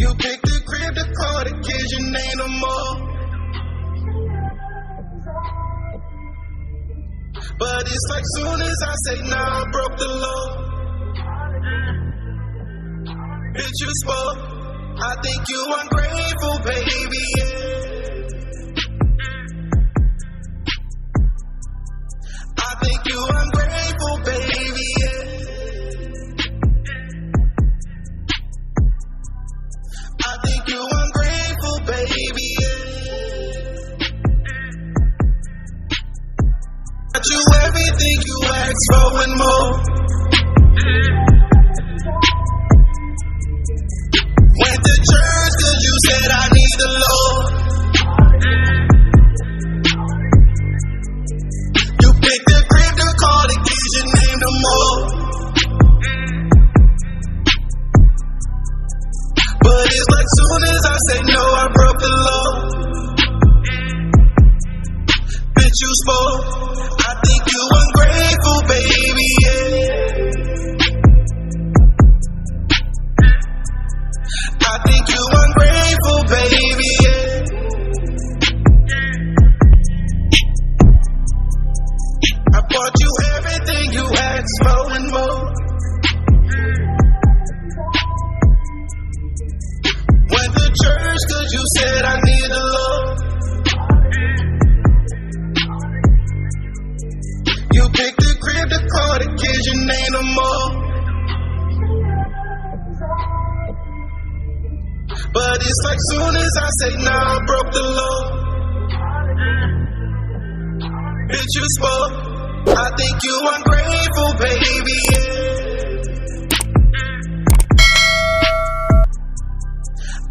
You pick the crib, the car, the kids, your name no more. But it's like soon as I say nah, I broke the law. Bitch, you spoke. I think you ungrateful, baby, yeah. I think you ungrateful, baby, yeah. I think you ungrateful, baby, yeah. Got you everything you asked for and more. Went to church cause you said I need the Lord. You picked the crib, the car, the keys, your name no more. But it's like soon as I say no, I broke the law. Bitch, you spoke. I think you ungrateful, baby, yeah. I think you ungrateful, baby, yeah. I bought you everything you asked for and more. Went to church cause you said I need the Lord. You picked the crib, the car, the kids, your name no more. But it's like soon as I say nah, I broke the law. Bitch, you spoke. I think you ungrateful, baby, yeah.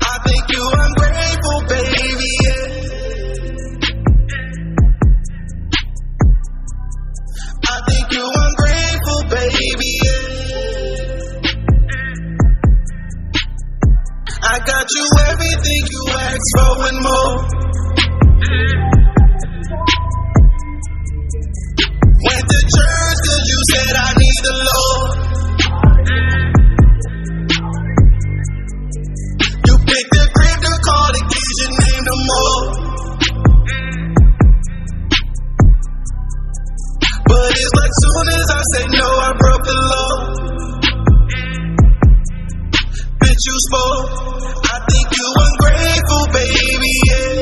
I think you ungrateful, baby, yeah. I think you ungrateful, baby, yeah. I got you everything you asked for and more. Went to church cause you said I need the Lord. You picked the crib, the car, the keys, your name no more. But it's like soon as I say no, I broke the law. Bitch, you spoke. I think you ungrateful, baby, yeah.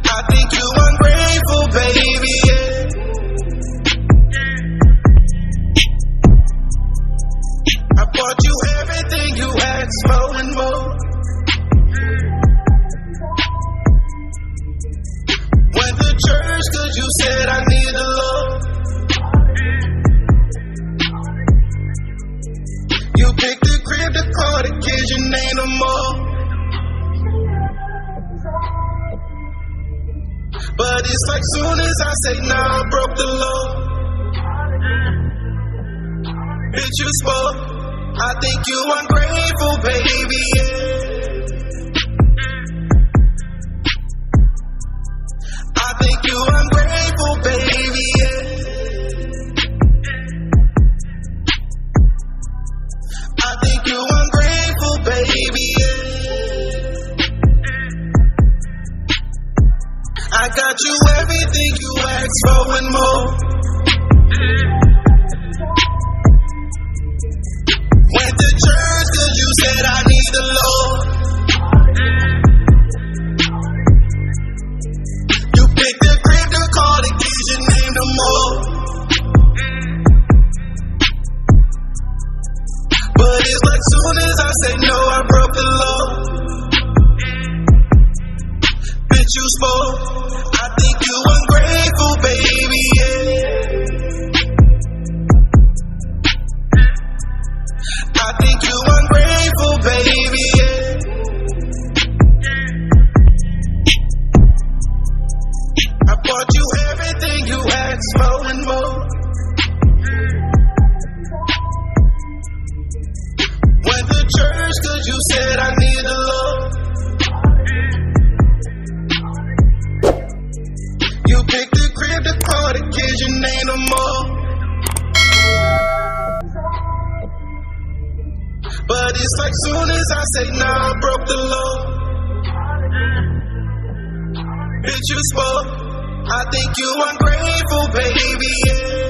I think you ungrateful, baby, yeah. I bought you everything you asked for and more. Went to church cause you said I need the Lord. You picked the crib, the car, the kids, your name no more. But it's like soon as I say nah, I broke the law. Bitch, you spoke. I think you ungrateful, baby, yeah. I think you ungrateful, baby, yeah. I think you ungrateful, baby, yeah. I got you everything you asked for and more. Went to church cause you said I need the Lord. You picked the crib, the car, the keys, your name no more. But it's like soon as I say no, I broke the law. Bitch, you spoke. I think you ungrateful, baby, yeah. I think you ungrateful, baby, yeah. I bought you everything you asked for and more. Went to church cause you said I need the Lord. You picked the crib, the car, the kids, your name no more. But it's like soon as I say nah, I broke the law. Bitch, you spoke. I think you ungrateful, baby, yeah.